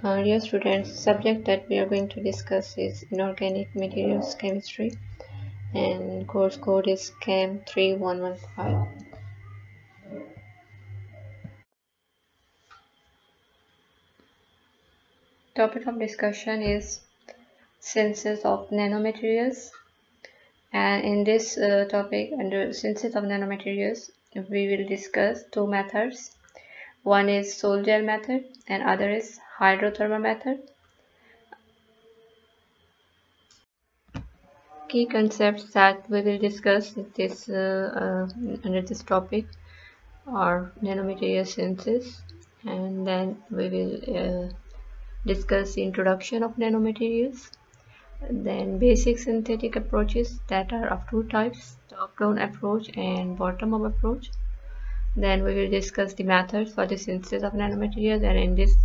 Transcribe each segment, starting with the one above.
Dear students, subject that we are going to discuss is inorganic materials chemistry, and course code is CAM 3115. Topic of discussion is synthesis of nanomaterials, and in this topic under synthesis of nanomaterials we will discuss two methods. One is Sol-Gel method and other is hydrothermal method. Key concepts that we will discuss this under this topic are nanomaterial synthesis, and then we will discuss the introduction of nanomaterials, then basic synthetic approaches that are of two types: top-down approach and bottom-up approach. Then we will discuss the methods for the synthesis of nanomaterials, and in this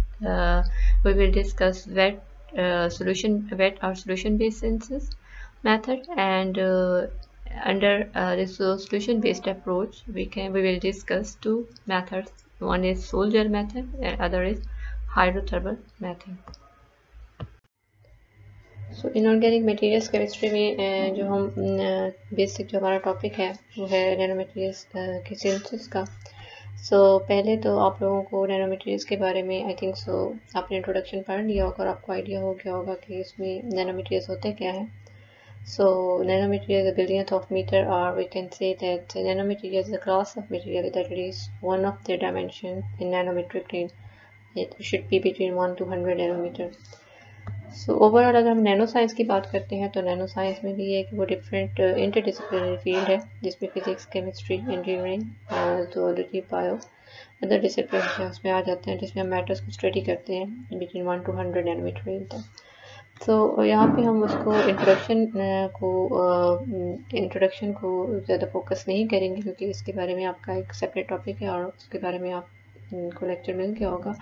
we will discuss wet or solution-based synthesis method, and under this solution-based approach we will discuss two methods. One is Sol-Gel method and other is hydrothermal method. So inorganic materials chemistry में जो हम basic जो हमारा topic है वो है nano materials के synthesis का। पहले तो आप लोगों को नैनो मटेरियल्स के बारे में आई थिंक आपने इंट्रोडक्शन पढ़ लिया होगा और आपको आइडिया हो गया होगा कि इसमें नैनो मटेरियल्स होते क्या है। Nanomaterial is a billionth of meter, or we can say that nanomaterial is a class of material that is one of their dimension in nanometric range. It should be between 1 to 100 nanometer. Overall अगर हम nano science की बात करते हैं तो nano science में भी है कि वो डिफरेंट इंटरडिसिप्लिनरी फील्ड है जिसमें physics, chemistry, engineering, zoology, bio other discipline है उसमें आ जाते हैं, जिसमें हम मैटर्स को स्टडी करते हैं बिटवीन 1 to 100 नैनोमीटर रेंज तक। यहाँ पे हम उसको इंट्रोडक्शन को ज़्यादा फोकस नहीं करेंगे क्योंकि इसके बारे में आपका एक सेपरेट टॉपिक है और उसके बारे में आप को लेक्चर मिल गया होगा।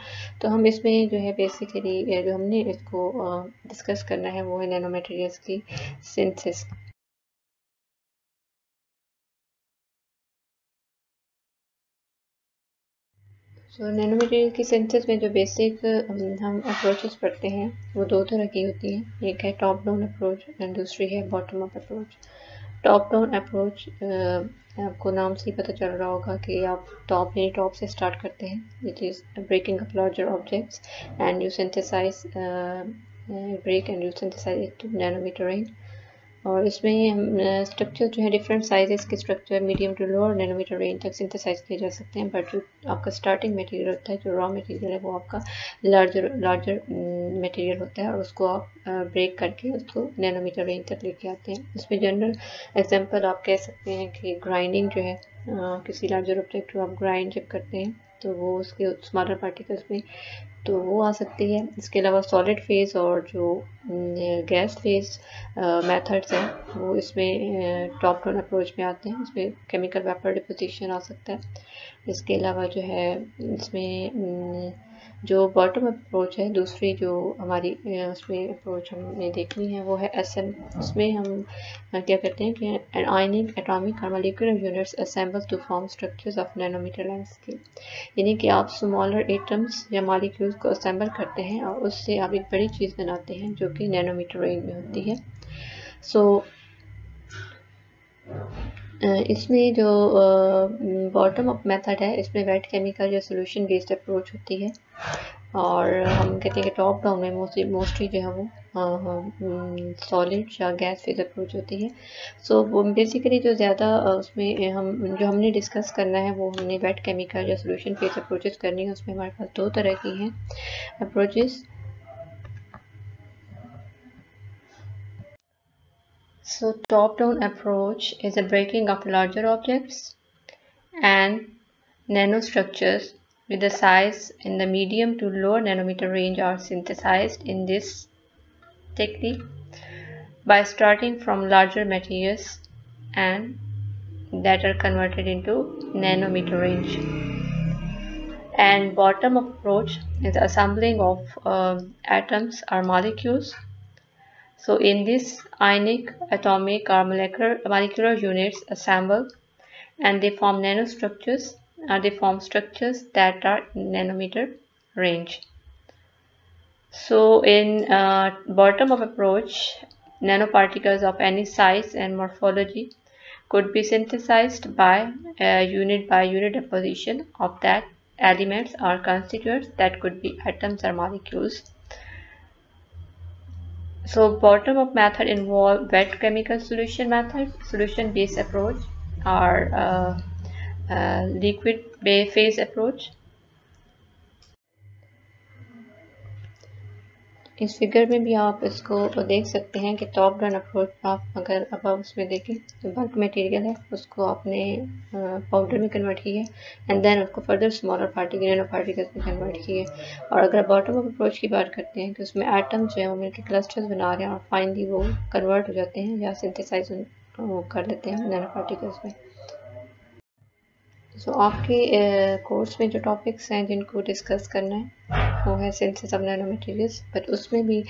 तो हम इसमें जो है बेसिकली जो हमने इसको डिस्कस करना है वो है नैनो मटेरियल्स की सिंथेसिस। नैनो मटेरियल की सिंथेसिस में जो बेसिक हम अप्रोचेस पढ़ते हैं वो दो तरह की होती हैं, एक है टॉप डाउन अप्रोच एंड दूसरी है bottom up approach. Top down approach आपको नाम से ही पता चल रहा होगा कि आप टॉप से स्टार्ट करते हैं, it is breaking up larger objects and you synthesise break and you synthesise it to nanometre range. और इसमें हम स्ट्रक्चर जो है डिफरेंट साइजेस के structure medium to lower nanometre range तक सिंथेसाइज किए जा सकते हैं, बट जो आपका स्टार्टिंग मटेरियल होता है, जो रॉ मटेरियल है वो आपका लार्जर मटेरियल होता है और उसको आप ब्रेक करके उसको नैनोमीटर रेंज तक लेके आते हैं। इसमें जनरल एग्जांपल आप कह सकते हैं कि ग्राइंडिंग जो है किसी लार्जर ऑब्जेक्ट को आप ग्राइंड जब करते हैं तो वो उसके स्मॉलर पार्टिकल्स में तो वो आ सकती है। इसके अलावा सॉलिड फेज और जो गैस फेज मेथड्स हैं वो इसमें टॉप डाउन अप्रोच में आते हैं, इसमें केमिकल वेपर डिपोजिशन आ सकता है। इसके अलावा जो है इसमें जो बॉटम अप्रोच है दूसरी जो हमारी उसमें अप्रोच हमने देखनी है वो है SM। उसमें हम क्या करते हैं कि आयनिक, एटॉमिक और molecular units assemble to form structures of nanometre length scale, यानी कि आप स्मॉलर एटम्स या मॉलिक्यूल्स को असेंबल करते हैं और उससे आप एक बड़ी चीज़ बनाते हैं जो कि नैनोमीटर रेंज में होती है। इसमें जो बॉटम अप मेथड है इसमें वेट केमिकल या सोल्यूशन बेस्ड अप्रोच होती है, और हम कहते हैं कि टॉप डाउन में मोस्टली जो है वो सॉलिड या गैस फेज अप्रोच होती है। वो बेसिकली जो ज़्यादा उसमें हमने डिस्कस करना है वो हमने वेट केमिकल या सोल्यूशन फेज अप्रोचेस करनी है। उसमें हमारे पास दो तरह की हैं approaches. Top-down approach is a breaking of larger objects and nanostructures with the size in the medium to lower nanometer range are synthesized in this technique by starting from larger materials and that are converted into nanometer range. And bottom-up approach is the assembling of atoms or molecules. In this, ionic, atomic or molecular units assemble and they form nanostructures, or they form structures that are in nanometer range. So in bottom-up approach, nanoparticles of any size and morphology could be synthesized by unit deposition of that elements or constituents that could be atoms or molecules. So bottom-up method involve wet chemical solution method, solution-based approach, or liquid phase approach. इस figure में भी आप इसको देख सकते हैं कि top down approach आप अगर अब आप उसमें देखें तो बल्क मटेरियल है उसको आपने पाउडर में कन्वर्ट किया है एंड देन उसको further smaller particle nano particles में कन्वर्ट किया है। और अगर बॉटम अप अप्रोच की बात करते हैं कि उसमें एटम जो है वो मिलकर क्लस्टर्स बना रहे हैं और फाइनली वो कन्वर्ट हो जाते हैं या सिंथेसाइज कर लेते हैं नैनो पार्टिकल्स में। सो आपके कोर्स में जो टॉपिक्स हैं जिनको डिस्कस करना है वो है synthesis of nano materials, but उसमें भी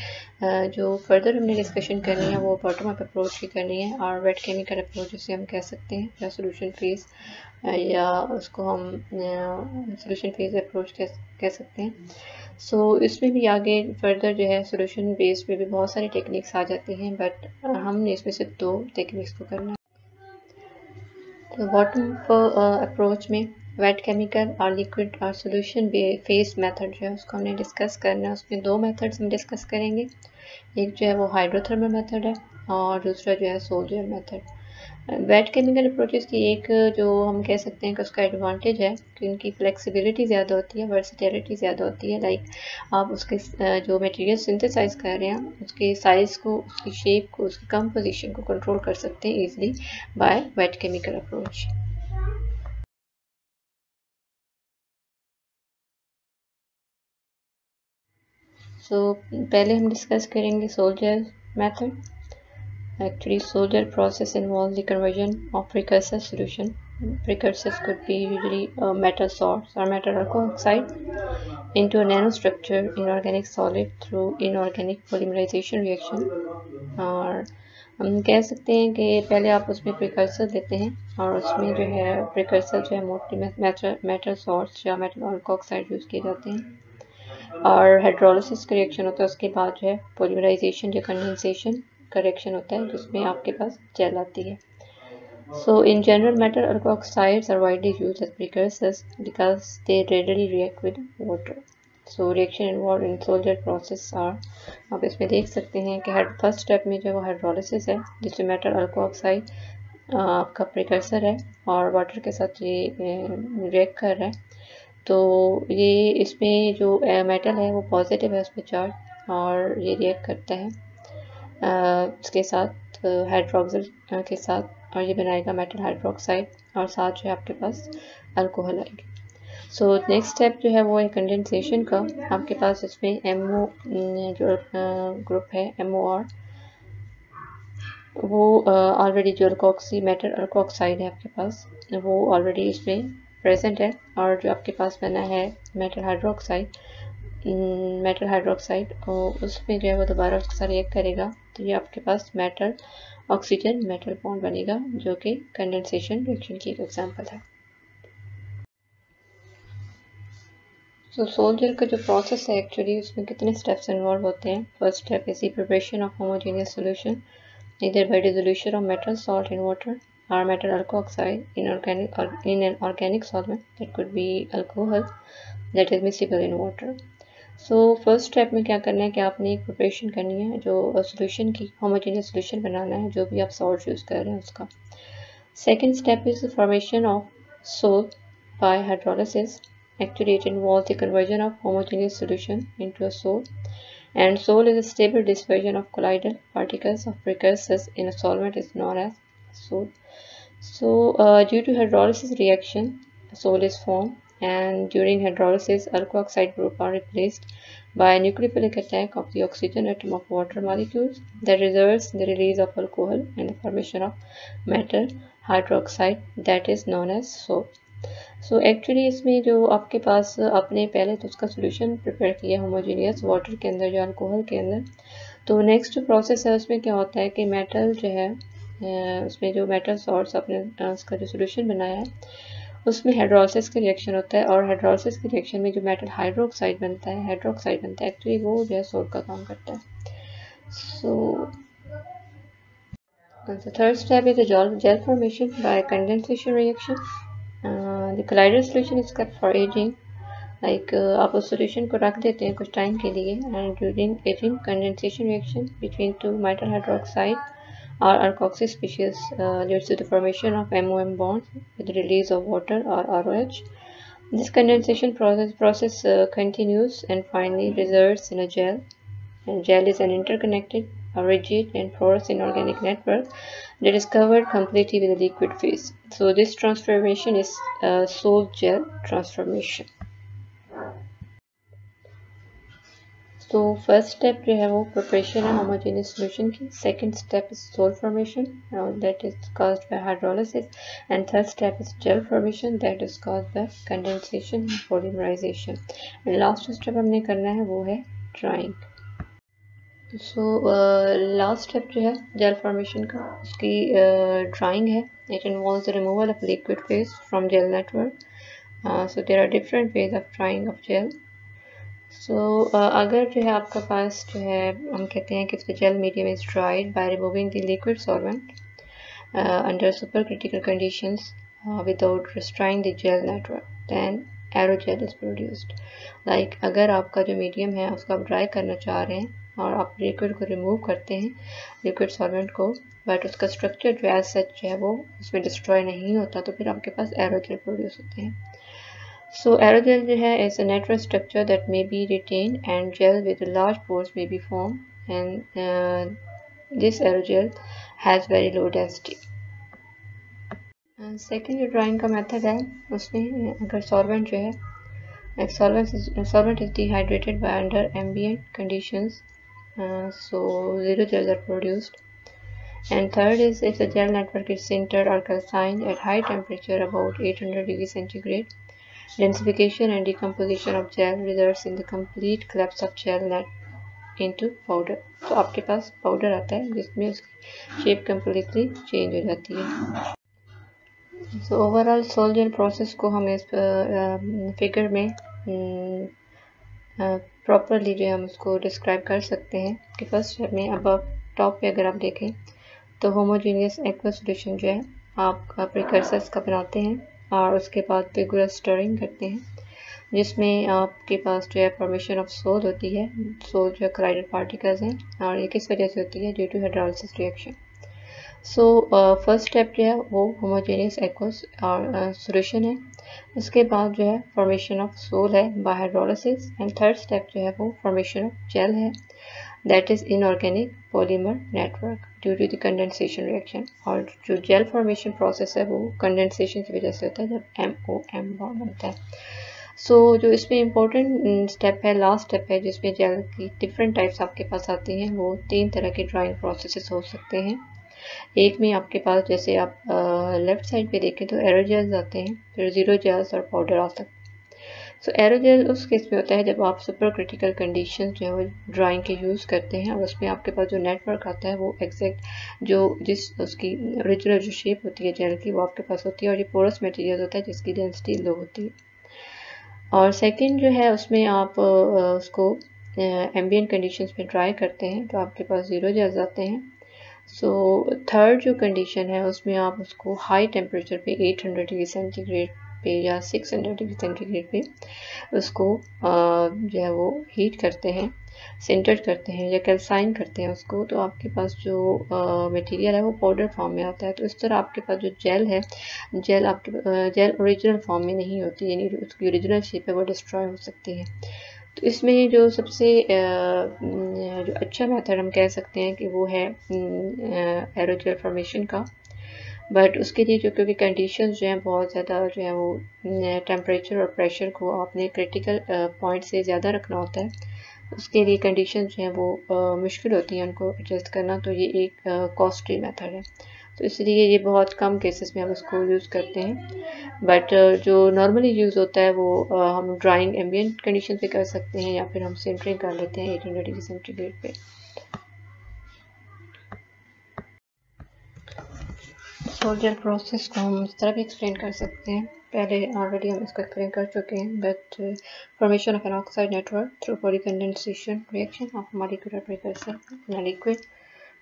जो फर्दर हमने डिस्कशन करनी है वो बॉटम अप अप्रोच की करनी है और वेट केमिकल अप्रोच जिसे हम कह सकते हैं या सोल्यूशन फेज या उसको हम सोल्यूशन फेज अप्रोच कह सकते हैं। सो इसमें भी आगे फर्दर जो है सोल्यूशन बेस्ड में भी बहुत सारी टेक्निक्स आ जाती हैं, बट हमने इसमें से 2 टेक्निक्स को करना है। तो बॉटम अप्रोच में वेट केमिकल और लिक्विड और सोल्यूशन फेस मेथड जो है उसको हमने डिस्कस करना है। उसमें 2 मेथड्स हम डिस्कस करेंगे, एक जो है वो हाइड्रोथर्मल मेथड है और दूसरा जो है soldier method. Wait chemical approaches की एक जो हम कह सकते हैं कि उसका एडवांटेज है कि उनकी फ्लेक्सिबिलिटी ज़्यादा होती है, वर्सिटैलिटी ज़्यादा होती है। लाइक आप उसके जो मटेरियल सिंथेसाइज कर रहे हैं उसके साइज़ को, उसकी शेप को, उसकी कंपोजिशन को कंट्रोल कर सकते हैं easily by wet chemical approach. So पहले हम डिस्कस करेंगे solder method. Actually, solder process involves the conversion of precursor solution. Precursors could be usually metal salts or metal alkoxide into a nanostructure inorganic solid through inorganic polymerization reaction. और हम कह सकते हैं कि पहले आप उसमें प्रिकर्सर देते हैं और उसमें जो है प्रिकर्सर जो है मोस्टली मेटल सॉल्ट्स या मेटल अल्कोक्साइड यूज़ किए जाते हैं और हाइड्रोलिसिस का रिएक्शन होता है। उसके बाद जो है पॉलीमराइजेशन या कंडेंसेशन का रिएक्शन होता है जिसमें आपके पास जेल आती है। So in general, metal alkoxides are widely used as precursors because they readily react with water. So reaction involved in solder process are, आप इसमें देख सकते हैं कि फर्स्ट स्टेप में जो वो हाइड्रोलिसिस है जिसमें मेटल अल्कोक्साइड आपका प्रिकर्सर है और वाटर के साथ ये रिएक्ट कर रहा है। तो ये इसमें जो मेटल है वो पॉजिटिव है उसमें चार्ज और ये रिएक्ट करता है इसके साथ हाइड्रोक्सिल के साथ और ये बनाएगा मेटल हाइड्रोक्साइड और साथ जो है आपके पास अल्कोहल आएगी। सो नेक्स्ट स्टेप जो है वो है कंडेंसेशन का। आपके पास इसमें MO जो ग्रुप है MOR वो ऑलरेडी जो मेटल अल्कोक्साइड है आपके पास वो ऑलरेडी इसमें प्रेजेंट है और जो आपके पास बना है मेटल हाइड्रोक्साइड और उसमें जो है वो दोबारा उसके साथ रिएक्ट करेगा तो ये आपके पास मेटल ऑक्सीजन मेटल बॉन्ड बनेगा जो कि कंडेंसेशन रिएक्शन की एक एग्जांपल है। तो सोल्जर का जो प्रोसेस है एक्चुअली उसमें कितने स्टेप्स इन्वॉल्व होते हैं। First step is the preparation of homogeneous solution either by dissolution of metal salt in water or metal alkoxide in an organic solvent that could be alcohol that is miscible in water. So first step में क्या करना है कि आपने एक preparation करनी है जो सोल्यूशन की होमोजेनियस सोल्यूशन बनाना है जो भी आप सॉल्ट यूज़ कर रहे हैं उसका। Second step is formation of sol by hydrolysis. Actually, it involves the conversion of homogeneous solution into a sol, and sol is a stable dispersion of colloidal particles of precursors in a solvent is known as sol. So, due to hydrolysis reaction, sol is formed, and during hydrolysis, alkoxide group are replaced by a nucleophilic attack of the oxygen atom of water molecules that results in the release of alcohol and the formation of metal hydroxide that is known as sol. So actually इसमें जो आपके पास आपने पहले तो उसका solution prepare किया homogeneous water के अंदर या अल्कोहल के अंदर, तो नेक्स्ट जो प्रोसेस है उसमें क्या होता है कि मेटल जो है उसमें जो मेटल सॉल्ट्स आपने उसका जो सोल्यूशन बनाया है उसमें हाइड्रोलिसिस का रिएक्शन होता है और हाइड्रोलिसिस के रिएक्शन में जो मेटल हाइड्रोक्साइड बनता है एक्चुअली वो जो है सोल्ट का काम करता है। सो the third step is the gel formation by condensation reaction. The colloidal solution is kept for aging. Like आप उस solution को रख देते हैं कुछ टाइम के लिए and during aging condensation reaction between two metal hydroxide or alkoxy species leads to the formation of MOM bonds with the release of water or ROH. This condensation process continues and finally results in a gel. And gel is an interconnected, rigid and porous inorganic network that is covered completely with a liquid phase. So this transformation is sol-gel transformation. So first step जो है वो preparation है homogeneous solution की. Second step is sol formation that is caused by hydrolysis, and third step is gel formation that is caused by condensation and polymerization. And last step हमने करना है वो है drying. So last step जो है gel formation का उसकी drying है. It involves the removal of liquid phase from gel network. So there are different ways of drying of gel. So अगर जो है आपका पास जो है हम कहते हैं कि the gel medium is dried by removing the liquid solvent under supercritical conditions without destroying the gel network, then aerogel is produced. Like अगर आपका जो मीडियम है उसको आप ड्राई करना चाह रहे हैं और आप लिक्विड को रिमूव करते हैं लिक्विड सॉल्वेंट को, बट उसका स्ट्रक्चर जो है सच है वो उसमें डिस्ट्रॉय नहीं होता, तो फिर आपके पास एरोजेल प्रोड्यूस होते हैं. So aerogel जो है is a natural structure that may be retained and gel with large pores may be formed, and this aerogel has very low density. Second जो ड्राइंग का मेथड है उसमें अगर सॉल्वेंट जो है solvent is dehydrated by under ambient conditions, so zero gels are produced. And third is if the gel network is sintered or calcined at high temperature about 800 degrees centigrade, densification and decomposition of gel results in the complete collapse of gel net into powder. तो आपके पास powder आता है जिसमें उसकी shape completely change हो जाती है. So overall sol gel process को हम इस फिगर में प्रॉपरली जो है हम उसको डिस्क्राइब कर सकते हैं कि फर्स्ट स्टेप में अब टॉप पे अगर आप देखें तो होमोजेनियस एक्वा सॉल्यूशन जो है आप प्रिकर्सर्स का बनाते हैं और उसके बाद विगोरस स्टरिंग करते हैं जिसमें आपके पास जो है फॉर्मेशन ऑफ सोल होती है. सोल जो है कोलाइडल पार्टिकल्स हैं और ये किस वजह से होती है due to hydrolysis reaction. So first step जो है वो होमोजेनियस एक्वस और सॉल्यूशन है. उसके बाद जो है फॉर्मेशन ऑफ सोल है by hydrolysis, and third step जो है वो फॉर्मेशन ऑफ जेल है that is inorganic polymer network due to the condensation reaction. और जो जेल फॉर्मेशन प्रोसेस है वो कंडेंसेशन की वजह से होता है जब MOM बॉन्ड बनता है. सो जो इसमें इम्पोर्टेंट स्टेप है लास्ट स्टेप है जिसमें जेल की डिफरेंट टाइप्स आपके पास आती हैं. वो 3 तरह के ड्राइंग प्रोसेसेस हो सकते हैं. एक में आपके पास जैसे आप लेफ्ट साइड पे देखें तो एरोजेल्स आते हैं, फिर जीरो जेल्स और पाउडर आ सकते हैं. सो एरोजेल उस केस में होता है जब आप सुपर क्रिटिकल कंडीशन जो है वो ड्राइंग के यूज़ करते हैं और उसमें आपके पास जो नेटवर्क आता है वो एग्जैक्ट जो जिस उसकी ओरिजिनल जो शेप होती है जेल की वो आपके पास होती है और ये पोरस मटेरियल होता है जिसकी डेंसिटी लो होती है. और सेकंड जो है उसमें आप उसको एम्बिएंट कंडीशंस में ड्राई करते हैं तो आपके पास जीरो जेल्स आते हैं. सो थर्ड जो कंडीशन है उसमें आप उसको हाई टेम्परेचर पे 800 डिग्री सेंटीग्रेड पे या 600 डिग्री सेंटीग्रेड पे उसको जो है वो हीट करते हैं, सिंटर करते हैं या कैल्साइन करते हैं उसको, तो आपके पास जो मटेरियल है वो पाउडर फॉर्म में आता है. तो इस तरह आपके पास जो जेल है जेल ओरिजिनल फॉर्म में नहीं होती, यानी उसकी ओरिजिनल शेप है वो डिस्ट्रॉय हो सकती है. तो इसमें जो सबसे जो अच्छा मेथड हम कह सकते हैं कि वो है एरोजेल फॉर्मेशन का, बट उसके लिए जो क्योंकि कंडीशंस जो हैं बहुत ज़्यादा जो है वो टेम्परेचर और प्रेशर को आपने क्रिटिकल पॉइंट से ज़्यादा रखना होता है, उसके लिए कंडीशन जो हैं वो मुश्किल होती हैं उनको एडजस्ट करना, तो ये एक कॉस्टली मेथड है. तो इसलिए ये बहुत कम केसेस में हम उसको यूज़ करते हैं. बट जो नॉर्मली यूज़ होता है वो हम ड्राइंग एम्बिएंट कंडीशन पे कर सकते हैं या फिर हम सिंटरिंग कर लेते हैं 800 डिग्री सेंटीग्रेड पे. सोल्जर प्रोसेस को हम इस तरह भी एक्सप्लेन कर सकते हैं पहले ऑलरेडी हम इसको एक्सप्लेन कर चुके हैं, but formation of an oxide network through polycondensation reaction of molecular precursor in a liquid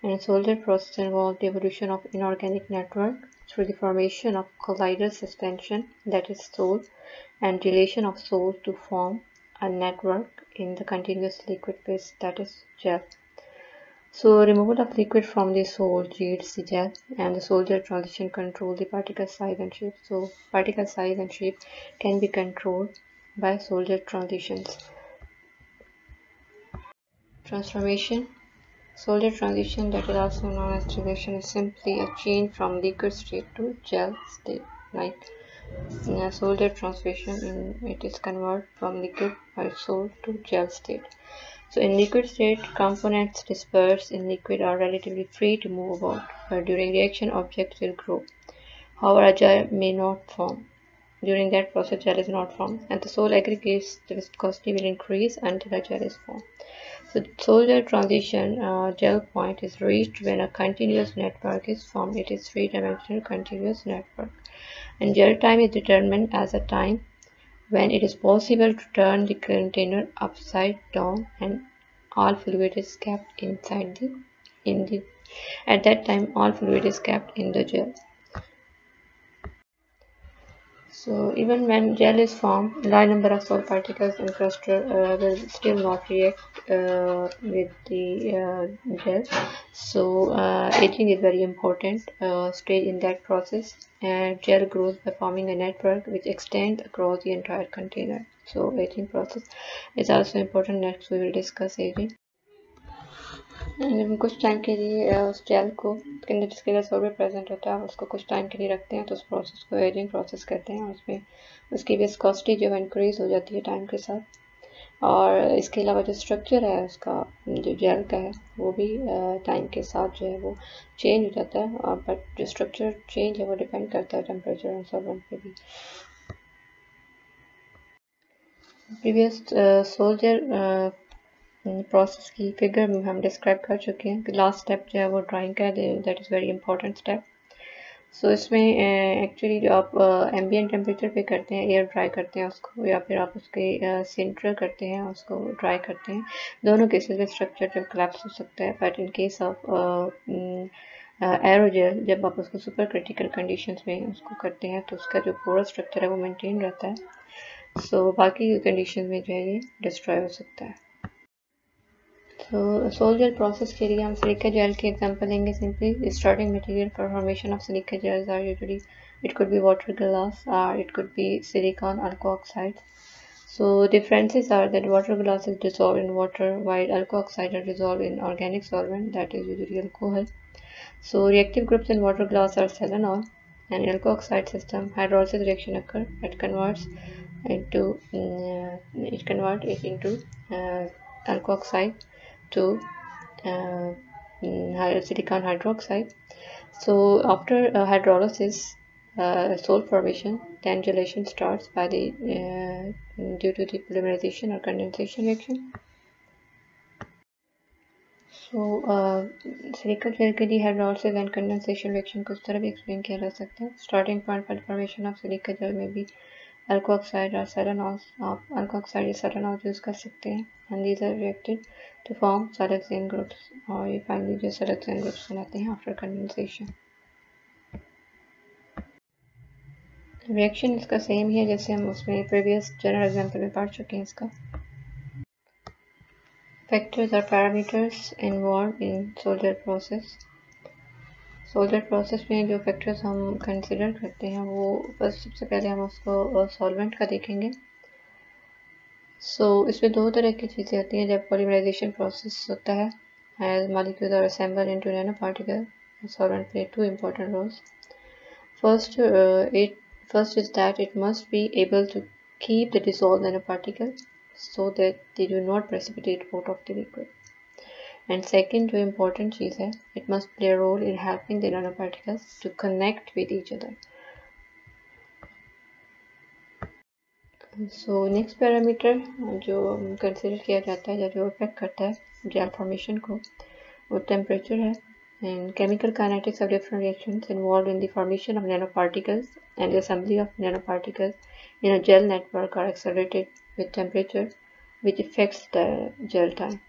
and a solid process involved the evolution of inorganic network through the formation of colloidal suspension, that is SOL, and dilation of SOL to form a network in the continuous liquid phase, that is gel. So removal of liquid from the SOL yields the gel, and the Sol gel transition control the particle size and shape. So particle size and shape can be controlled by Sol gel transitions. Transformation. Sol gel transition, that is also known as transition, is simply a change from liquid state to gel state. Like in a Sol gel transformation, it is converted from liquid by Sol to gel state. So in liquid state, components dispersed in liquid are relatively free to move about, but during reaction, objects will grow. However, a gel may not form. During that process, gel is not formed, and the Sol aggregates, the viscosity will increase until a gel is formed. So Sol gel transition gel point is reached when a continuous network is formed. It is three-dimensional continuous network, and gel time is determined as a time when it is possible to turn the container upside down and all fluid is kept inside at that time all fluid is kept in the gel. So even when gel is formed, a large number of Sol particles in cluster will still not react with the gel. So aging is very important stage in that process, and gel grows by forming a network which extends across the entire container. So aging process is also important. Next we will discuss aging. कुछ time के लिए उस jail को जिसके लिए solvent present होता है उसको कुछ टाइम के लिए रखते हैं, तो उस प्रोसेस को एजिंग प्रोसेस कहते हैं। उसमें उसकी विस्कोसिटी जो है इंक्रीज हो जाती है टाइम के साथ, और इसके अलावा जो स्ट्रक्चर है उसका जो जेल का है वो भी टाइम के साथ जो है वो चेंज हो जाता है, और बट जो स्ट्रक्चर चेंज है वो डिपेंड करता है टेम्परेचर और सॉल्वेंट पे भी। प्रीवियस सोल जेल प्रोसेस की फिगर में हम डिस्क्राइब कर चुके हैं कि लास्ट स्टेप जो है वो ड्राइंग का है, that is very important step. So इसमें एक्चुअली जो आप एम्बिएंट टेम्परेचर पे करते हैं, एयर ड्राई करते हैं उसको, या फिर आप उसके सेंट्रल करते हैं उसको ड्राई करते हैं, दोनों केसेस में स्ट्रक्चर जब कोलैप्स हो सकता है। But in case of aerogel जब आप उसको सुपर क्रिटिकल कंडीशंस में उसको करते हैं तो उसका जो पूरा स्ट्रक्चर है वो मेंटेन रहता है। सो बाकी कंडीशन में जो है ये डिस्ट्रॉय हो सकता है। तो सोल जेल प्रोसेस के लिए हम सिलिका जेल के एग्जांपल लेंगे। Simply starting material for formation of silica gels are usually it could be water glass और it could be silicon alco oxide. So differences are that water glass is dissolved in water while alco oxide are dissolved in organic solvent, that is usually alcohol. So reactive groups in water glass are selenol, and in alco oxide system hydrolysis reaction occur that converts it into alco oxide to silicon hydroxide. So after hydrolysis, Sol formation, then gelation starts by the due to the polymerization or condensation reaction. So silica gel के लिए hydrolysis and condensation reaction को इस तरह भी explain किया जा सकता है। Starting point for formation of silica gel में भी alco oxide or selenol, आप alco oxide या selenol यूज़ कर सकते हैं, and these are reacted to form siloxane groups, और ये फाइनली जो siloxane groups बनाते हैं after condensation। रिएक्शन इसका सेम ही है जैसे हम उसमें प्रीवियस जनरल एग्जांपल में पढ़ चुके हैं इसका। Factors or parameters involved in Sol gel process. Sol gel process में जो फैक्टर्स हम कंसिडर करते हैं वो बस सबसे पहले हम उसको सॉल्वेंट का देखेंगे। इसमें दो तरह की चीज़ें होती हैं जब पॉलीमराइजेशन प्रोसेस होता है, as molecules are assembled into nanoparticle, solvent play two important roles. First is that it must be able to keep the dissolved nanoparticle so that they do not precipitate out of the liquid. And second, जो important चीज़ है, it must play a role in helping the nanoparticles to connect with each other. So next parameter जो consider किया जाता है या जो affect करता है जेल फॉर्मेशन को, वो टेम्परेचर है। And chemical kinetics of different reactions involved in the formation of nanoparticles and the assembly of nanoparticles in a gel network are accelerated with temperature, which affects the gel time.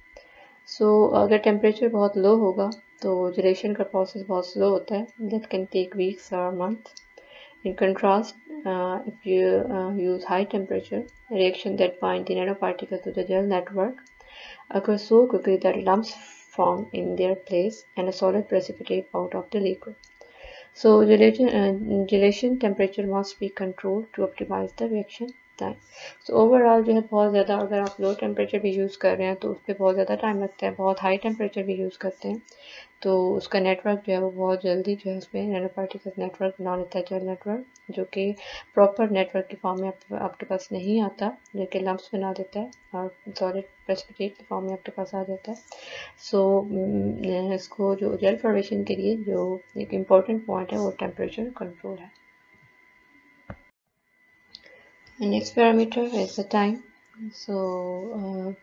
So अगर temperature बहुत लो होगा तो gelation का process बहुत slow होता है, that can take weeks or months. In contrast, if you use high temperature, reaction that bind the nanoparticles to the gel network occur so quickly that lumps form in their place and a solid precipitate out of the liquid. So gelation temperature must be controlled to optimize the reaction time. So overall जो है बहुत ज़्यादा अगर आप low temperature भी use कर रहे हैं तो उस पर बहुत ज़्यादा टाइम लगता है, बहुत हाई टेम्परेचर भी यूज़ करते हैं तो उसका नेटवर्क जो है वो बहुत जल्दी जो है उसमें नैनो पार्टिकल्स नेटवर्क बना लेता है, जेल नेटवर्क, जो कि प्रॉपर नेटवर्क की फॉर्म में आपके पास नहीं आता, जो कि लम्प्स बना देता है और सॉलिड प्रेसिपिटेट की फॉर्म में आपके पास आ जाता है. सो इसको जो जेल फॉर्मेशन के लिए जो एक इम्पॉर्टेंट पॉइंट है वो टेम्परेचर कंट्रोल है. And next parameter is the time. So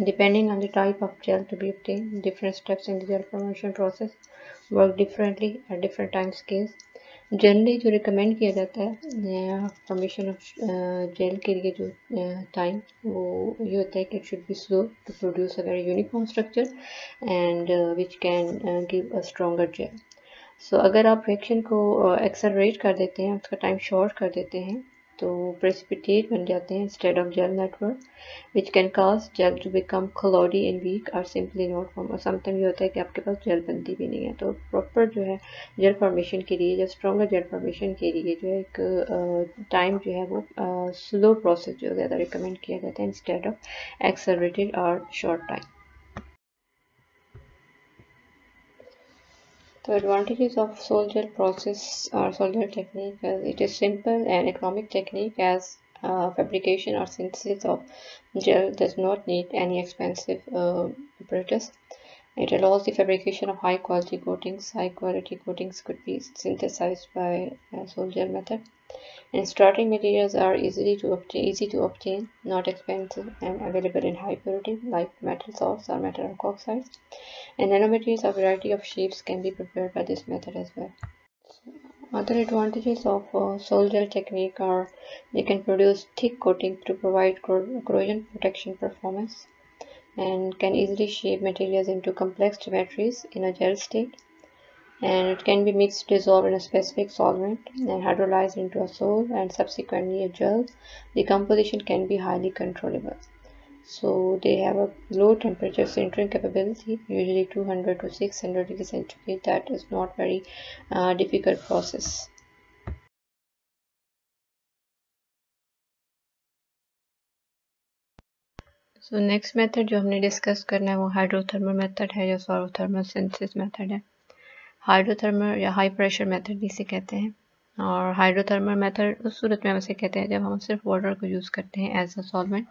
depending on the type of gel to be obtained, different steps in the gel formation process work differently at different time scales. Generally जो recommend किया जाता है formation of jail के लिए जो time वो ये होता है कि it should be slow to produce a very uniform structure and which can give a stronger gel. So अगर आप रिएक्शन को एक्सेलरेट कर देते हैं, उसका टाइम शॉर्ट कर देते हैं तो प्रेसिपिटेट बन जाते हैं instead of gel network, which can cause gel to become cloudy and weak और सिंपली नॉट फॉर्म. और समटाइम ये होता है कि आपके पास जेल बनती भी नहीं है. तो प्रॉपर जो है जेल फॉर्मेशन के लिए या स्ट्रॉन्गर जेल फॉर्मेशन के लिए जो है एक टाइम जो है वो स्लो प्रोसेस जो ज़्यादा रिकमेंड किया जाता है इंस्टेड ऑफ एक्सेलरेटेड और short time. The advantages of sol-gel process or sol-gel technique is it is simple and economic technique as fabrication or synthesis of gel does not need any expensive apparatus. It allows the fabrication of high quality coatings. High quality coatings could be synthesized by sol-gel method. And starting materials are easy to obtain, not expensive, and available in high purity like metal salts or metal alkoxides. And nanomaterials of variety of shapes can be prepared by this method as well. Other advantages of sol-gel technique are they can produce thick coatings to provide corrosion protection performance, and can easily shape materials into complex geometries in a gel state. And it can be mixed, dissolved in a specific solvent and hydrolyzed into a sol and subsequently a gel. The composition can be highly controllable. So they have a low temperature sintering capability, usually 200 to 600 degrees centigrade. That is not very difficult process. So next method जो हमने discuss करना है वो hydrothermal method है या सॉल्वोथर्मल synthesis method है. Hydrothermal या high pressure method भी इसे कहते हैं. और हाइड्रोथर्मल मेथड उस सूरत में हम इसे कहते हैं जब हम सिर्फ वाटर को यूज़ करते हैं एज अ सॉल्वेंट.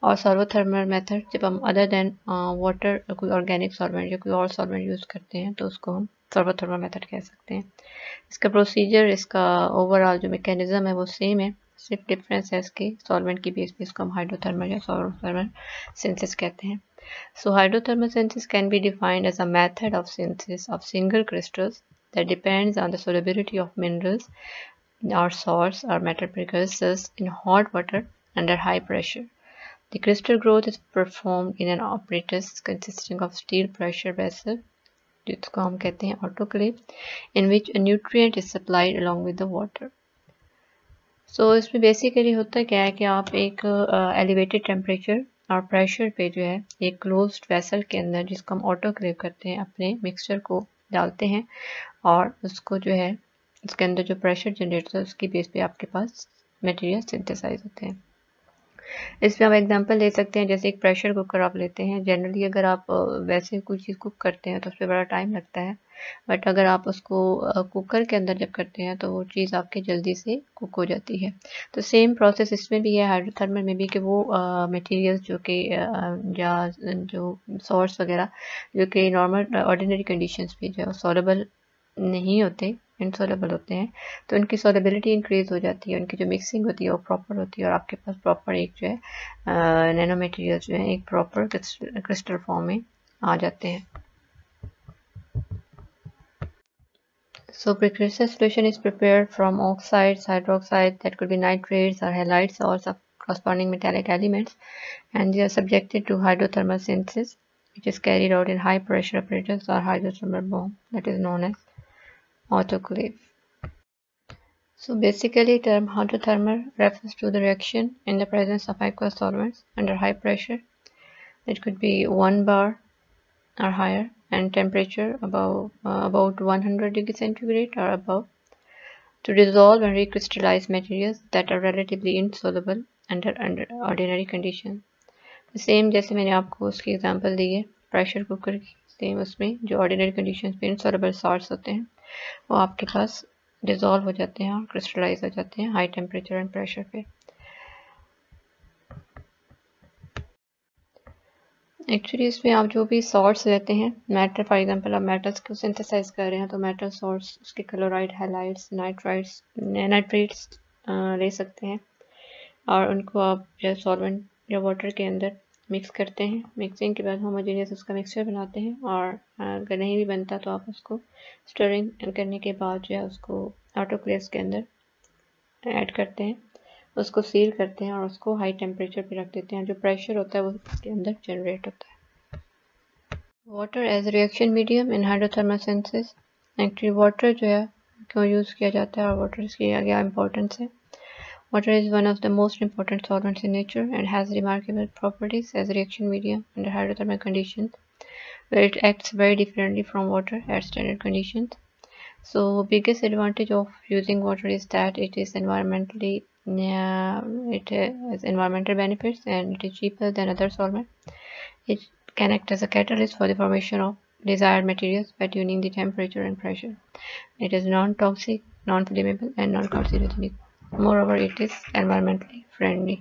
और सॉल्वोथर्मल मेथड जब हम अदर देन वाटर कोई ऑर्गेनिक सॉल्वेंट या कोई और सॉल्वेंट यूज़ करते हैं तो उसको हम सॉल्वोथर्मल मेथड कह सकते हैं. इसका प्रोसीजर, इसका ओवरऑल जो मैकेनिज्म है वो सेम है, सिर्फ डिफरेंस है इसके सॉल्वेंट की बेस पे इसको हम हाइड्रोथर्मल या सॉल्वोथर्मल सिंथेसिस कहते हैं. So hydrothermal synthesis can be defined as a method of synthesis of single crystals that depends on the solubility of minerals or salts or metal precursors in hot water under high pressure. The crystal growth is performed in an apparatus consisting of steel pressure vessel, जिसको हम कहते हैं autoclave, in which a nutrient is supplied along with the water. So इसमें basically होता क्या है कि आप एक एलिवेटेड टेम्परेचर और प्रेशर पे जो है एक क्लोज्ड वेसल के अंदर, जिसको हम ऑटोक्लेव करते हैं, अपने मिक्सचर को डालते हैं और उसको जो है उसके अंदर जो प्रेशर जनरेट होता है उसकी बेस पे आपके पास मटेरियल सिंथेसाइज होते हैं. इसमें आप एग्जांपल ले सकते हैं, जैसे एक प्रेशर कुकर आप लेते हैं. जनरली अगर आप वैसे कोई चीज़ कुक करते हैं तो उस पर बड़ा टाइम लगता है, बट अगर आप उसको कुकर के अंदर जब करते हैं तो वो चीज़ आपके जल्दी से कुक हो जाती है. तो सेम प्रोसेस इसमें भी है, हाइड्रोथर्मल में भी, कि वो मटेरियल्स जो कि या जो सोर्स वगैरह जो कि नॉर्मल ऑर्डिनरी कंडीशंस पे जो है सॉलेबल नहीं होते, इनसॉलेबल होते हैं, तो उनकी सॉलेबिलिटी इंक्रीज हो जाती है, उनकी जो मिक्सिंग होती है वो प्रॉपर होती है और आपके पास प्रॉपर एक जो है नैनो मटेरियल जो है एक प्रॉपर क्रिस्टल फॉर्म में आ जाते हैं. So precursor solution is prepared from oxides, hydroxide, that could be nitrates or halides or corresponding metallic elements, and they are subjected to hydrothermal synthesis, which is carried out in high pressure apparatus or hydrothermal bomb, that is known as autoclave. So basically, term hydrothermal refers to the reaction in the presence of aqueous solvents under high pressure. It could be 1 bar or higher, and temperature above about 100 degrees centigrade or above, to dissolve and recrystallize materials that are relatively insoluble under ordinary conditions. The same जैसे मैंने आपको उसकी example दी है pressure cooker की, same उसमें जो ordinary conditions पे insoluble salts होते हैं वो आपके पास डिजॉल्व हो जाते हैं और क्रिस्टलाइज हो जाते हैं हाई टेम्परेचर एंड प्रेशर पे। एक्चुअली इसमें आप जो भी सॉल्ट्स लेते हैं, मेटल फॉर एग्जांपल आप मेटल्स को सिंथेसाइज कर रहे हैं तो मेटल सॉल्ट्स उसके क्लोराइड, हैलाइड्स, नाइट्रेट्स ले सकते हैं और उनको आप जो सॉल्वेंट या वाटर के अंदर मिक्स करते हैं। मिक्सिंग के बाद होमोजेनियस उसका मिक्सचर बनाते हैं और अगर नहीं भी बनता तो आप उसको स्टरिंग करने के बाद जो है उसको ऑटोक्लेव्स के अंदर ऐड करते हैं, उसको सील करते हैं और उसको हाई टेम्परेचर पे रख देते हैं। जो प्रेशर होता है वो इसके अंदर जनरेट होता है। Water as reaction medium in hydrothermal synthesis. Actually water जो है क्यों यूज़ किया जाता है और वाटर की क्या इम्पोर्टेंस है। Water is one of the most important solvents in nature and has remarkable properties as reaction medium under hydrothermal conditions, where it acts very differently from water at standard conditions. So, biggest advantage of using water is that it is environmentally it has environmental benefits and it is cheaper than other solvents. It can act as a catalyst for the formation of desired materials by tuning the temperature and pressure. It is non-toxic, non-flammable, and non-carcinogenic. Moreover, it is environmentally friendly.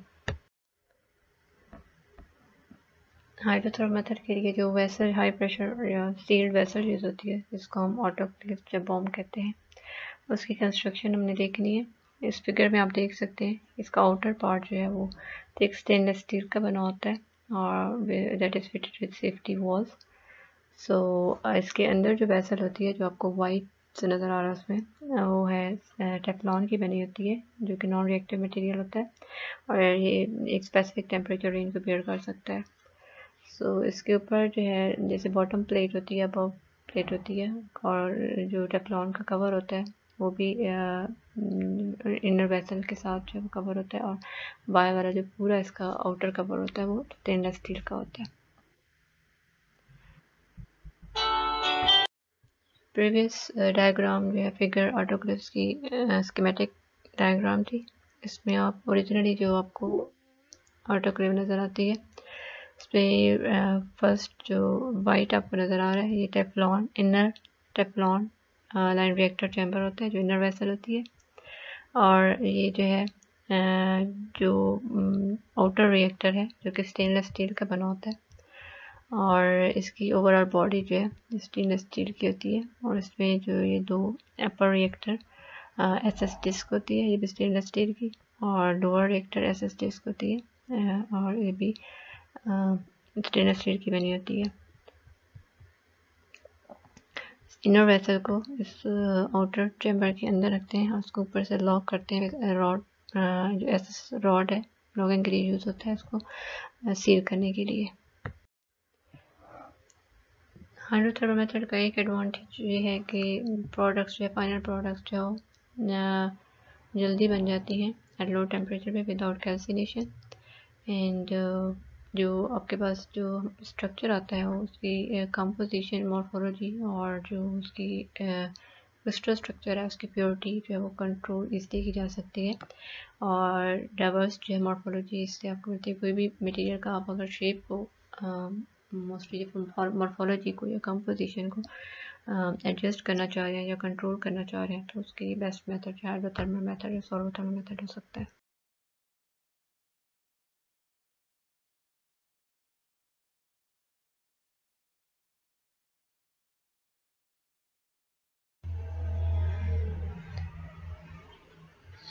Hydrothermal method के लिए जो vessel high pressure या sealed vessel use होती है जिसको हम autoclave या bomb कहते हैं, उसकी कंस्ट्रक्शन हमने देखनी है। इस फिगर में आप देख सकते हैं इसका आउटर पार्ट जो है वो थिक स्टेनलेस स्टील का बना होता है और that is fitted with safety walls. So इसके अंदर जो वेसल होती है जो आपको वाइट से नज़र आ रहा है उसमें वो है टेफ्लॉन की बनी होती है जो कि नॉन रिएक्टिव मटेरियल होता है और ये एक स्पेसिफिक टेम्परेचर रेंज को बियर कर सकता है। सो इसके ऊपर जो है जैसे बॉटम प्लेट होती है, अबव प्लेट होती है और जो टेफ्लॉन का कवर होता है वो भी इनर वेसल के साथ जो कवर होता है और बाहर वाला जो पूरा इसका आउटर कवर होता है वो स्टेनलेस स्टील का होता है। प्रीवियस डायग्राम जो है फिगर ऑटोक्लेव्स की स्कीमेटिक डायग्राम थी। इसमें आप ओरिजिनली जो आपको ऑटोक्लेव नज़र आती है इसमें फर्स्ट जो वाइट आपको नज़र आ रहा है ये Teflon inner Teflon line reactor chamber होता है जो इनर वेसल होती है और ये जो है जो आउटर रिएक्टर है जो कि स्टेनलेस स्टील का बना होता है और इसकी ओवरऑल बॉडी जो है स्टेनलेस स्टील की होती है और इसमें जो ये दो अपर रिएक्टर एसएस डिस्क होती है ये भी स्टेनलेस स्टील की और लोअर रिएक्टर एसएस डिस्क होती है और ये भी स्टेनलेस स्टील की बनी होती है। इनर वेसल को इस आउटर चैम्बर के अंदर रखते हैं और उसको ऊपर से लॉक करते हैं रॉड जो एसएस रॉड है लॉकिंग के लिए यूज़ होता है इसको सील करने के लिए। हाइड्रोथर्मल मेथड का एक एडवांटेज ये है कि प्रोडक्ट्स जो है फाइनल प्रोडक्ट्स जो जल्दी बन जाती हैं एट लो टेम्परेचर पे विदाउट कैल्सिनेशन एंड जो आपके पास जो स्ट्रक्चर आता है वो उसकी कंपोजिशन मॉर्फोलॉजी और जो उसकी क्रिस्टल स्ट्रक्चर है उसकी प्योरिटी जो है वो कंट्रोल इसलिए की जा सकती है और डाइवर्स जो है मॉर्फोलॉजी इससे आपको मिलती है। कोई भी मटेरियल का आप अगर शेप को मोस्टली मॉर्फोलॉजी को या कंपोजिशन को एडजस्ट करना चाह रहे हैं या कंट्रोल करना चाह रहे हैं तो उसके लिए बेस्ट मेथड हाइड्रोथर्मल मेथड या सॉल्वोथर्मल मेथड हो सकता है।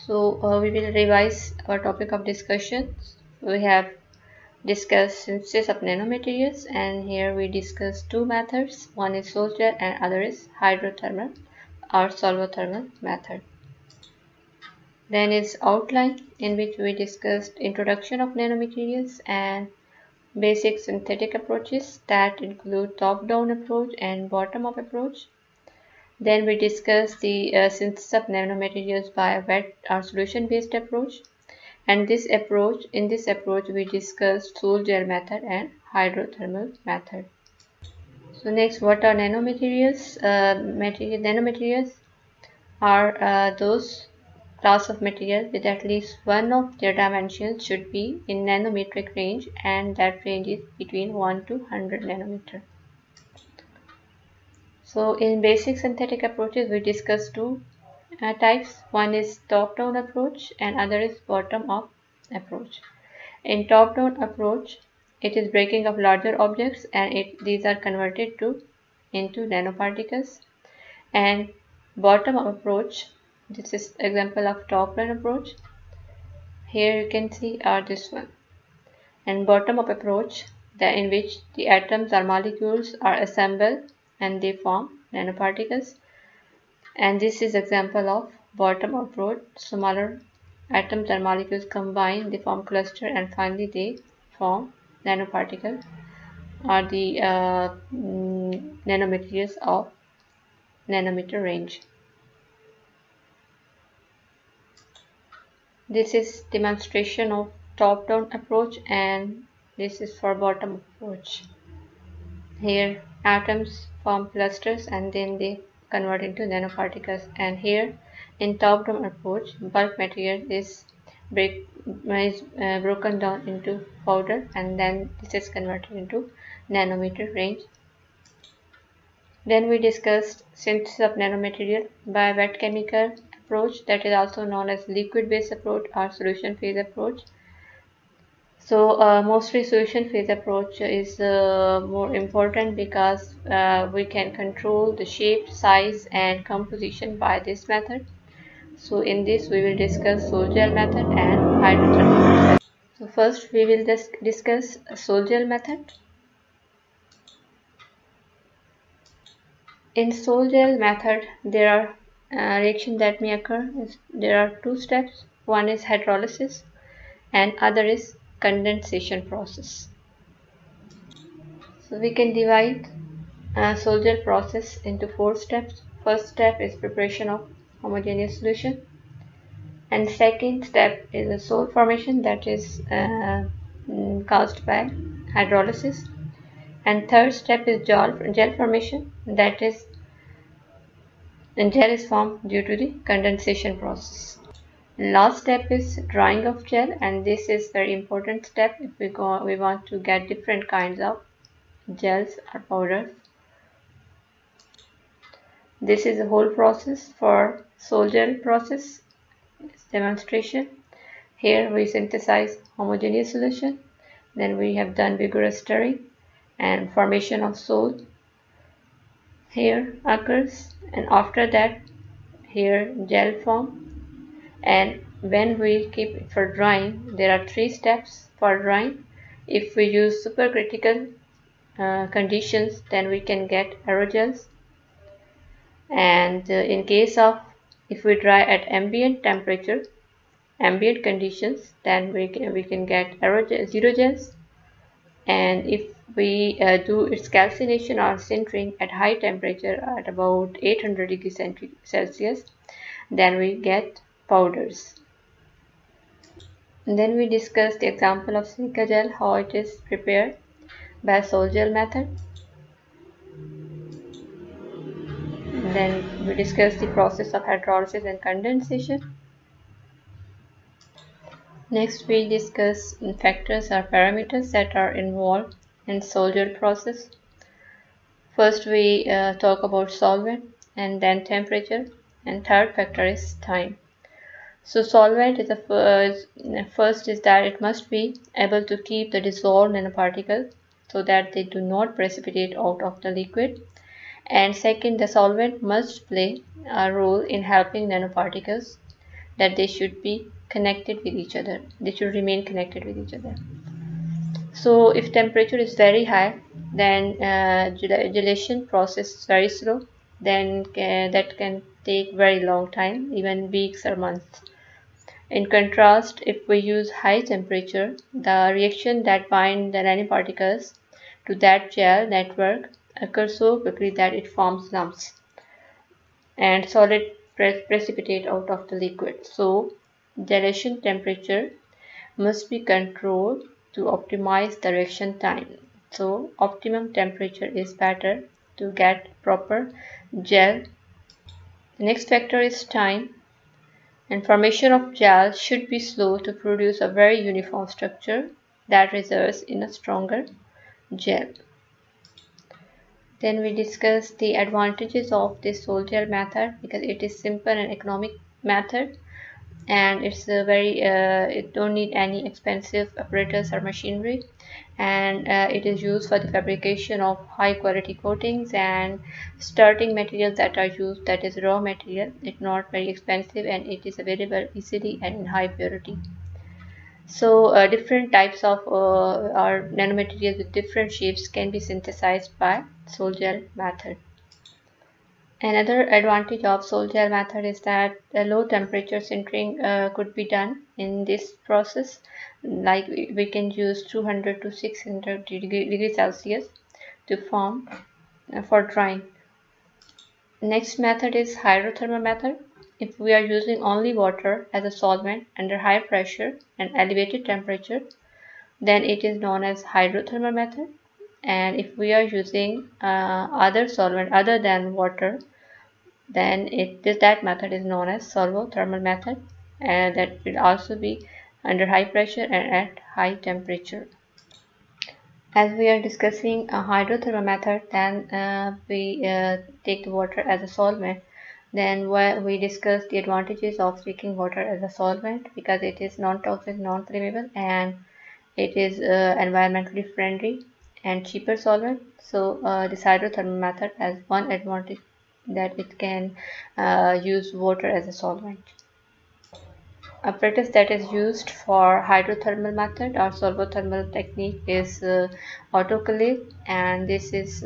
So we will revise our topic of discussion. We have discussed synthesis of nanomaterials and here we discuss two methods. One is soldier and other is hydrothermal or solvothermal method. Then is outline, in which we discussed introduction of nanomaterials and basic synthetic approaches that include top-down approach and bottom-up approach. Then we discussed the synthesis of nanomaterials by a wet or solution-based approach. And in this approach we discussed Sol gel method and hydrothermal method. So next, what are nanomaterials? Nanomaterials are those class of material with at least one of their dimensions should be in nanometric range, and that range is between 1 to 100 nanometer. So in basic synthetic approaches we discussed two types. One is top-down approach and other is bottom-up approach. In top-down approach, it is breaking of larger objects and these are converted into nanoparticles. And bottom-up approach, this is example of top-down approach. Here you can see this one. And bottom-up approach, in which the atoms or molecules are assembled and they form nanoparticles. And this is example of bottom-up approach. Smaller atoms or molecules combine, they form cluster, and finally they form nanoparticle or the nanomaterials of nanometer range. This is demonstration of top-down approach and this is for bottom approach. Here atoms form clusters and then they convert into nanoparticles, and here in top-down approach bulk material is broken down into powder and then this is converted into nanometer range. Then we discussed synthesis of nanomaterial by wet chemical approach, that is also known as liquid based approach or solution phase approach. So mostly solution phase approach is more important because we can control the shape, size and composition by this method. So in this we will discuss Sol gel method and hydrothermal method. So first we will discuss Sol gel method. In Sol gel method there are reactions that may occur. There are two steps. One is hydrolysis and other is condensation process. So we can divide Sol gel process into 4 steps. First step is preparation of homogeneous solution, and second step is a sol formation, that is caused by hydrolysis, and third step is gel formation, that is gel is formed due to the condensation process. Last step is drying of gel, and this is very important step if we want to get different kinds of gels or powders. This is the whole process for Sol gel process demonstration. Here we synthesize homogeneous solution, then we have done vigorous stirring and formation of sol here occurs, and after that here gel form. And when we keep it for drying, there are 3 steps for drying. If we use supercritical conditions, then we can get aerogels, and in case of if we dry at ambient temperature, ambient conditions, then we can get zero gels. And if we do its calcination or sintering at high temperature at about 800 degrees Celsius, then we get powders. And then we discussed the example of silica gel, how it is prepared by Sol gel method. Then we discussed the process of hydrolysis and condensation. Next we discuss factors or parameters that are involved in Sol gel process. First we talk about solvent, and then temperature, and third factor is time. So solvent is first is that it must be able to keep the dissolved nanoparticle so that they do not precipitate out of the liquid. And second, the solvent must play a role in helping nanoparticles that they should be connected with each other. They should remain connected with each other. So if temperature is very high, then gelation process is very slow. Then that can take very long time, even weeks or months. In contrast, if we use high temperature, the reaction that binds the nanoparticles to that gel network occurs so quickly that it forms lumps and solid precipitate out of the liquid. So, gelation temperature must be controlled to optimize the reaction time. So, optimum temperature is better to get proper gel. The next factor is time. And formation of gel should be slow to produce a very uniform structure that results in a stronger gel. Then we discuss the advantages of this sol gel method because it is simple and economic method, and it's a very it don't need any expensive apparatus or machinery, and it is used for the fabrication of high quality coatings and starting materials that are used, that is raw material. It's not very expensive and it is available easily and in high purity. So different types of or nanomaterials with different shapes can be synthesized by sol gel method. Another advantage of sol gel method is that the low temperature sintering could be done in this process. Like we can use 200 to 600 degrees Celsius to form for drying. Next method is hydrothermal method. If we are using only water as a solvent under high pressure and elevated temperature, then it is known as hydrothermal method. And if we are using other solvent other than water, then that method is known as solvothermal method, and that will also be under high pressure and at high temperature. As we are discussing a hydrothermal method, then we take the water as a solvent. Then we discuss the advantages of taking water as a solvent because it is non-toxic, non-flammable, and it is environmentally friendly and cheaper solvent. So this hydrothermal method has one advantage, that it can use water as a solvent. Apparatus that is used for hydrothermal method or solvothermal technique is autoclave, and this is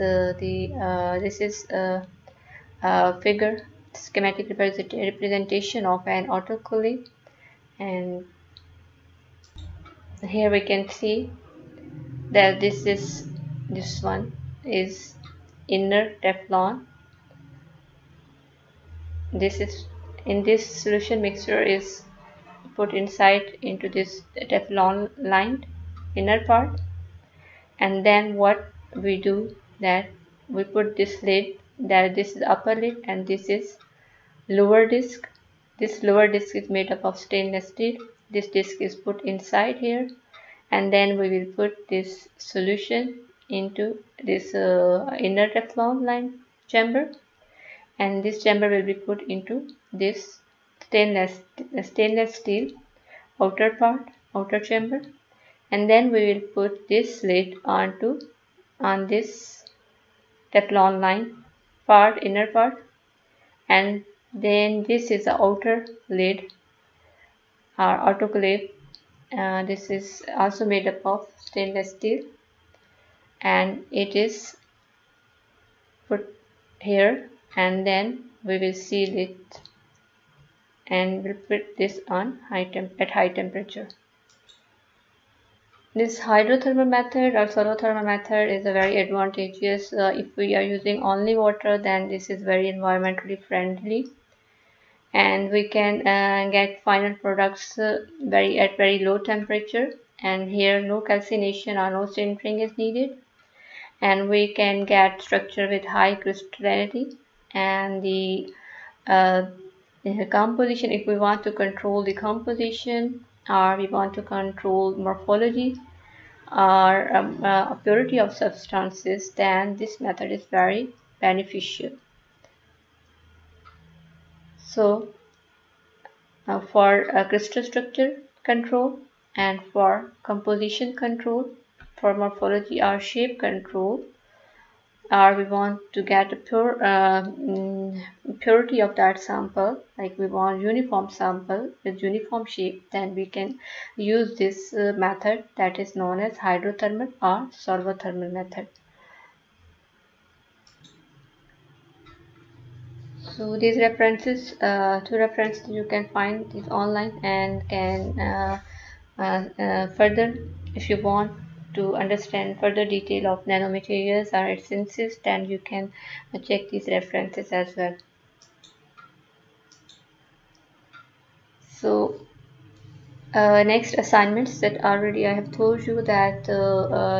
figure schematic representation of an autoclave, and here we can see that this one is inner Teflon. This is in this solution mixture is put inside into this Teflon lined inner part, and then what we do that we put this lid, that this is upper lid and this is lower disc. This lower disc is made up of stainless steel. This disc is put inside here, and then we will put this solution into this inner Teflon lined chamber, and this chamber will be put into this stainless steel outer chamber, and then we will put this lid on this Teflon line part, inner part, and then this is the outer lid or autoclave. This is also made up of stainless steel, and it is put here, and then we will seal it and we'll put this on at high temperature. This hydrothermal method or solvothermal method is a very advantageous. If we are using only water, then this is very environmentally friendly, and we can get final products at very low temperature, and here no calcination or no sintering is needed, and we can get structure with high crystallinity, and the composition, if we want to control the composition or we want to control morphology or purity of substances, then this method is very beneficial. So for crystal structure control and for composition control, for morphology or shape control, or we want to get a purity of that sample, like we want uniform sample with uniform shape, then we can use this method that is known as hydrothermal or solvothermal method. So these references, two references you can find these online, and can further, if you want to understand further detail of nanomaterials or its synthesis, then you can check these references as well. So next assignments, that already I have told you that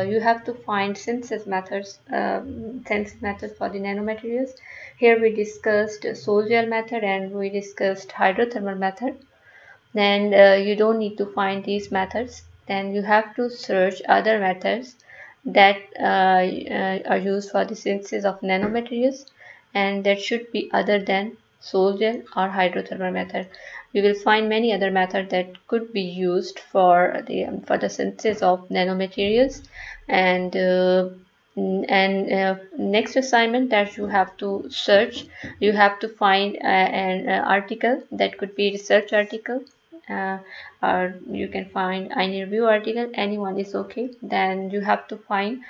you have to find synthesis methods, for the nanomaterials. Here we discussed sol gel method and we discussed hydrothermal method. Then you don't need to find these methods. Then you have to search other methods that are used for the synthesis of nanomaterials, and that should be other than sol gel or hydrothermal method. You will find many other methods that could be used for the synthesis of nanomaterials. And next assignment that you have to search, you have to find an article that could be research article, or you can find any review article, anyone is okay. Then you have to find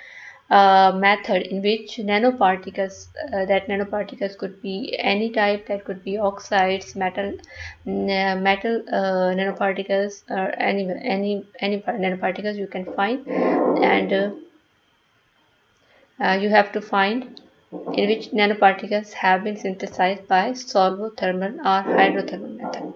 a method in which nanoparticles, that nanoparticles could be any type, that could be oxides, metal nanoparticles, or any nanoparticles you can find. And you have to find in which nanoparticles have been synthesized by solvothermal or hydrothermal method.